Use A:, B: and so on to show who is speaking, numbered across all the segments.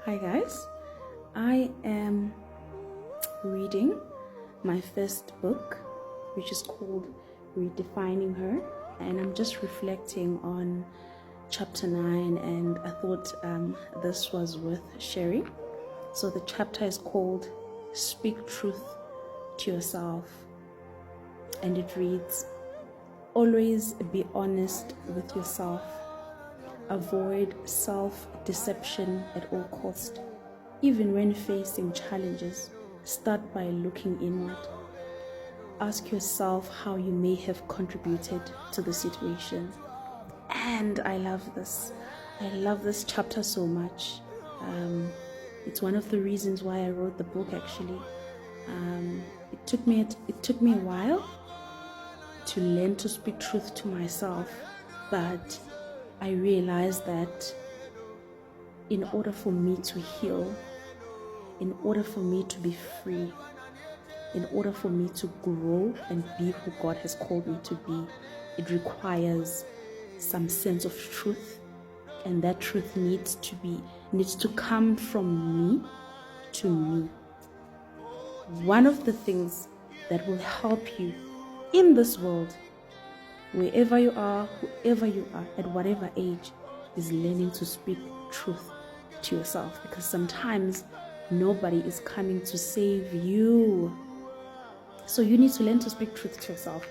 A: Hi guys, I am reading my first book, which is called Redefining Her, and I'm just reflecting on chapter 9, and I thought this was worth sharing. So the chapter is called Speak Truth to Yourself, and it reads, always be honest with yourself. Avoid self-deception at all cost. Even when facing challenges, start by looking inward. Ask yourself how you may have contributed to the situation. And I love this. I love this chapter so much. It's one of the reasons why I wrote the book, actually. It took me a while to learn to speak truth to myself, but I realized that in order for me to heal, in order for me to be free, in order for me to grow and be who God has called me to be, it requires some sense of truth, and that truth needs to come from me to me. One of the things that will help you in this world, wherever you are, whoever you are, at whatever age, is learning to speak truth to yourself, because sometimes nobody is coming to save you. So you need to learn to speak truth to yourself.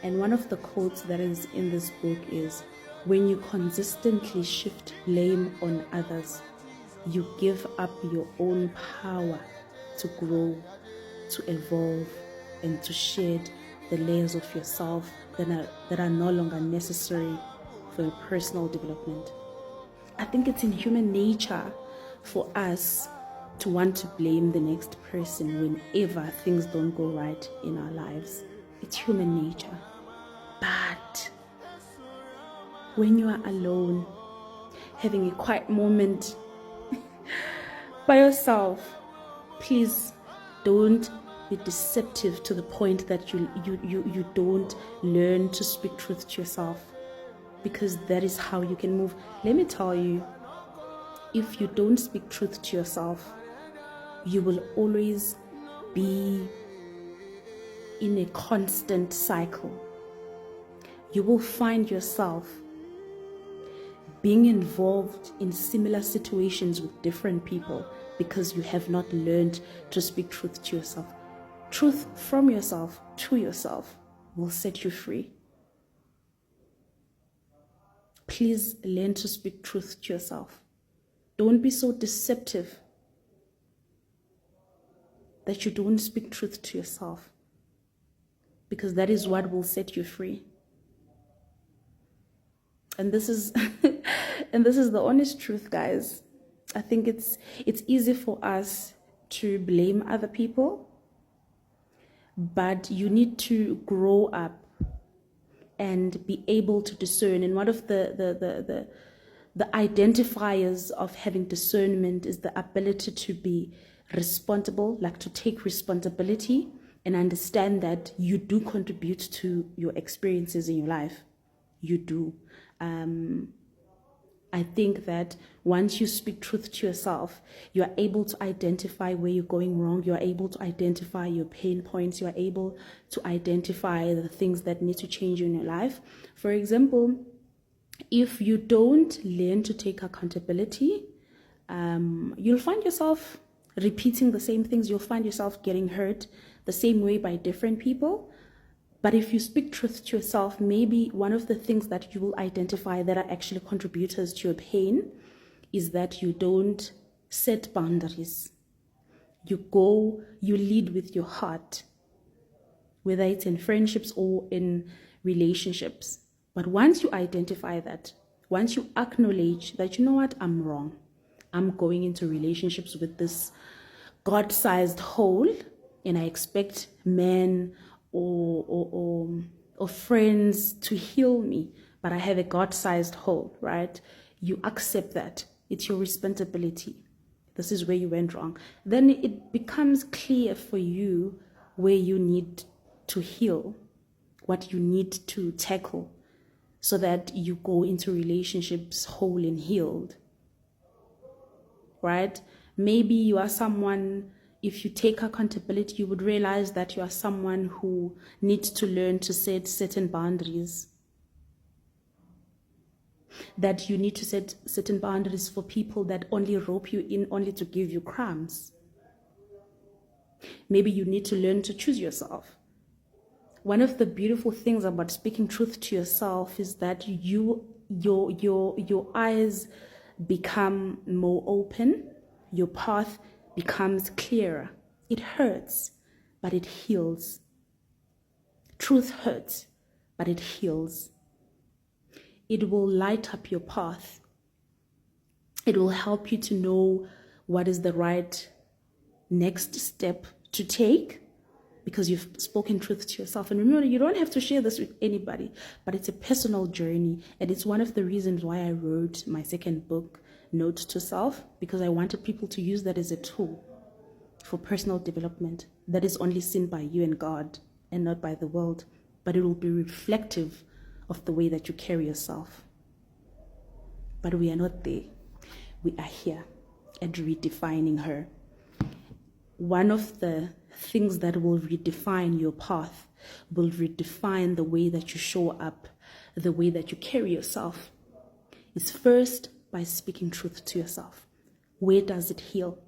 A: And one of the quotes that is in this book is, when you consistently shift blame on others, you give up your own power to grow, to evolve, and to shed the layers of yourself that are no longer necessary for your personal development. I think it's in human nature for us to want to blame the next person whenever things don't go right in our lives. It's human nature. But when you are alone, having a quiet moment by yourself, please don't be deceptive to the point that you don't learn to speak truth to yourself, because that is how you can move. Let me tell you, if you don't speak truth to yourself, you will always be in a constant cycle. You will find yourself being involved in similar situations with different people because you have not learned to speak truth to yourself. Truth from yourself to yourself will set you free. Please learn to speak truth to yourself. Don't be so deceptive that you don't speak truth to yourself, because that is what will set you free. And this is and this is the honest truth, guys. I think it's easy for us to blame other people, but you need to grow up and be able to discern. And one of the identifiers of having discernment is the ability to be responsible, like to take responsibility and understand that you do contribute to your experiences in your life. You do. I think that once you speak truth to yourself, you are able to identify where you're going wrong. You are able to identify your pain points. You are able to identify the things that need to change in your life. For example, if you don't learn to take accountability, you'll find yourself repeating the same things. You'll find yourself getting hurt the same way by different people. But if you speak truth to yourself, maybe one of the things that you will identify that are actually contributors to your pain is that you don't set boundaries. You lead with your heart, whether it's in friendships or in relationships. But once you identify that, once you acknowledge that, you know what, I'm wrong. I'm going into relationships with this God-sized hole, and I expect men or friends to heal me, but I have a God-sized hole, right? You accept that. It's your responsibility. This is where you went wrong. Then it becomes clear for you where you need to heal, what you need to tackle, so that you go into relationships whole and healed, right? Maybe you are someone, if you take accountability, you would realize that you are someone who needs to learn to set certain boundaries. That you need to set certain boundaries for people that only rope you in only to give you crumbs. Maybe you need to learn to choose yourself. One of the beautiful things about speaking truth to yourself is that your eyes become more open, your path becomes clearer. It hurts, but it heals. Truth hurts, but it heals. It will light up your path. It will help you to know what is the right next step to take, because you've spoken truth to yourself. And remember, you don't have to share this with anybody, but it's a personal journey. And it's one of the reasons why I wrote my second book, Note to Self, because I wanted people to use that as a tool for personal development that is only seen by you and God and not by the world, but it will be reflective of the way that you carry yourself. But we are not there. We are here at redefining her. One of the things that will redefine your path, will redefine the way that you show up, the way that you carry yourself, is first by speaking truth to yourself. Where does it heal?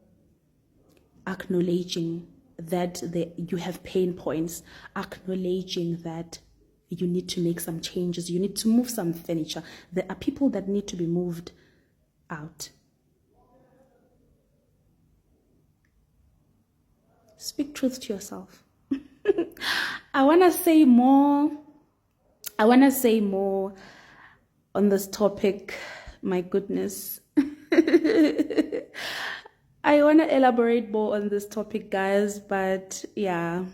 A: Acknowledging that you have pain points, acknowledging that you need to make some changes, you need to move some furniture. There are people that need to be moved out. Speak truth to yourself. I want to say more on this topic. My goodness. I want to elaborate more on this topic, guys, but yeah,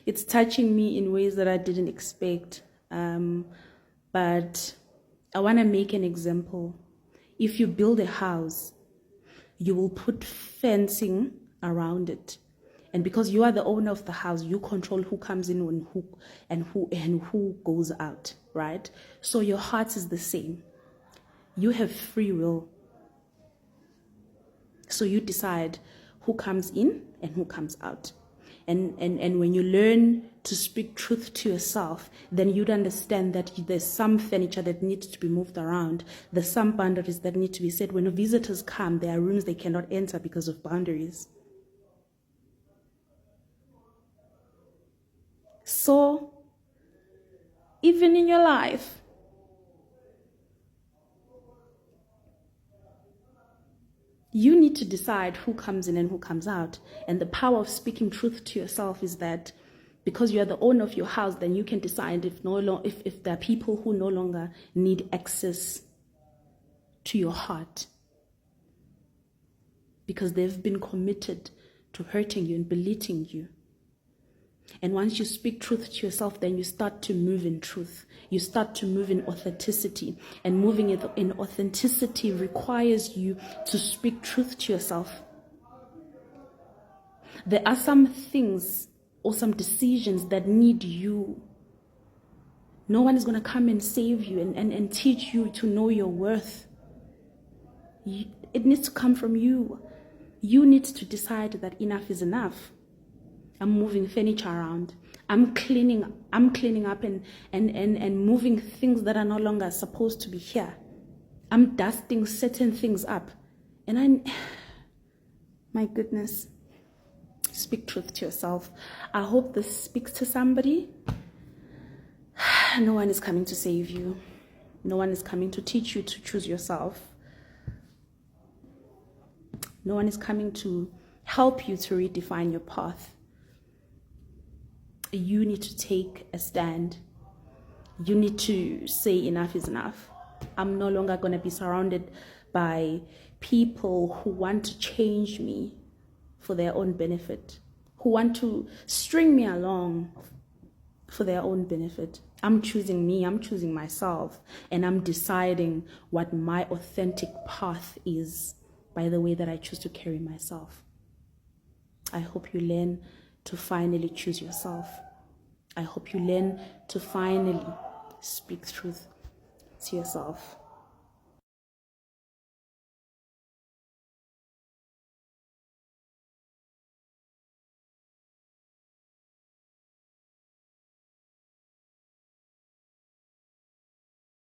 A: it's touching me in ways that I didn't expect. But I want to make an example. If you build a house, you will put fencing around it. And because you are the owner of the house, you control who comes in and who goes out, right? So your heart is the same. You have free will. So you decide who comes in and who comes out. And when you learn to speak truth to yourself, then you'd understand that there's some furniture that needs to be moved around. There's some boundaries that need to be set. When visitors come, there are rooms they cannot enter because of boundaries. So, even in your life, you need to decide who comes in and who comes out. And the power of speaking truth to yourself is that because you are the owner of your house, then you can decide if there are people who no longer need access to your heart because they've been committed to hurting you and belittling you. And once you speak truth to yourself, then you start to move in truth. You start to move in authenticity. And moving in authenticity requires you to speak truth to yourself. There are some things or some decisions that need you. No one is going to come and save you and teach you to know your worth. It needs to come from you. You need to decide that enough is enough. I'm moving furniture around. I'm cleaning up and moving things that are no longer supposed to be here. I'm dusting certain things up. And my goodness, speak truth to yourself. I hope this speaks to somebody. No one is coming to save you. No one is coming to teach you to choose yourself. No one is coming to help you to redefine your path. You need to take a stand. You need to say enough is enough. I'm no longer going to be surrounded by people who want to change me for their own benefit, who want to string me along for their own benefit. I'm choosing me, I'm choosing myself, and I'm deciding what my authentic path is by the way that I choose to carry myself. I hope you learn to finally choose yourself. I hope you learn to finally speak truth to yourself.